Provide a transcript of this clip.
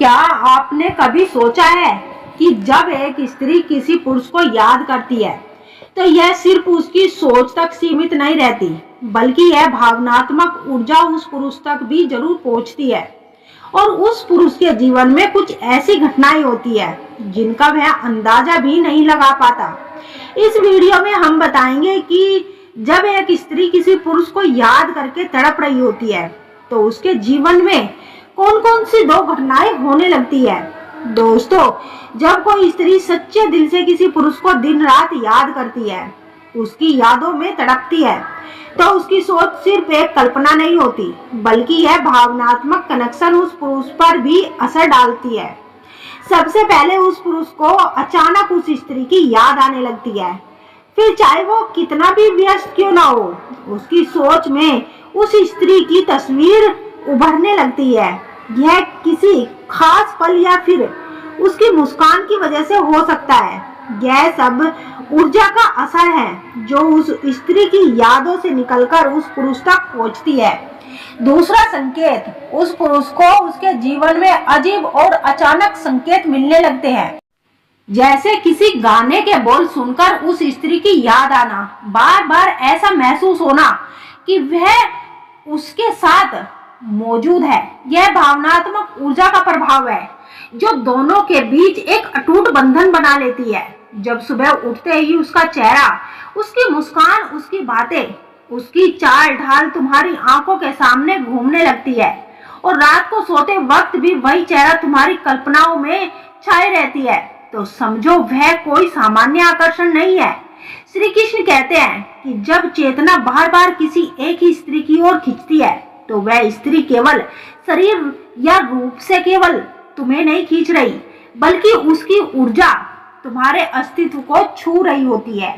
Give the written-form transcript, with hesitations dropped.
क्या आपने कभी सोचा है कि जब एक स्त्री किसी पुरुष को याद करती है तो यह सिर्फ उसकी सोच तक सीमित नहीं रहती, बल्कि यह भावनात्मक ऊर्जा उस पुरुष तक भी जरूर पहुंचती है और उस पुरुष के जीवन में कुछ ऐसी घटनाएं होती है जिनका वह अंदाजा भी नहीं लगा पाता। इस वीडियो में हम बताएंगे कि जब एक स्त्री किसी पुरुष को याद करके तड़प रही होती है तो उसके जीवन में कौन कौन सी दो घटनाएं होने लगती है। दोस्तों, जब कोई स्त्री सच्चे दिल से किसी पुरुष को दिन रात याद करती है, उसकी यादों में तड़पती है, तो उसकी सोच सिर्फ एक कल्पना नहीं होती, बल्कि यह भावनात्मक कनेक्शन उस पुरुष पर भी असर डालती है। सबसे पहले उस पुरुष को अचानक उस स्त्री की याद आने लगती है, फिर चाहे वो कितना भी व्यस्त क्यों ना हो, उसकी सोच में उस स्त्री की तस्वीर उभरने लगती है। यह किसी खास पल या फिर उसकी मुस्कान की वजह से हो सकता है। यह सब ऊर्जा का असर है जो उस स्त्री की यादों से निकलकर उस पुरुष तक पहुंचती है। दूसरा संकेत, उस पुरुष को उसके जीवन में अजीब और अचानक संकेत मिलने लगते हैं, जैसे किसी गाने के बोल सुनकर उस स्त्री की याद आना, बार बार ऐसा महसूस होना कि वह उसके साथ मौजूद है। यह भावनात्मक ऊर्जा का प्रभाव है जो दोनों के बीच एक अटूट बंधन बना लेती है। जब सुबह उठते ही उसका चेहरा, उसकी मुस्कान, उसकी बातें, उसकी चाल ढाल तुम्हारी आंखों के सामने घूमने लगती है और रात को सोते वक्त भी वही चेहरा तुम्हारी कल्पनाओं में छाए रहती है, तो समझो वह कोई सामान्य आकर्षण नहीं है। श्री कृष्ण कहते हैं कि जब चेतना बार बार किसी एक ही स्त्री की ओर खींचती है तो वह स्त्री केवल शरीर या रूप से केवल तुम्हें नहीं खींच रही, बल्कि उसकी ऊर्जा तुम्हारे अस्तित्व को छू रही होती है।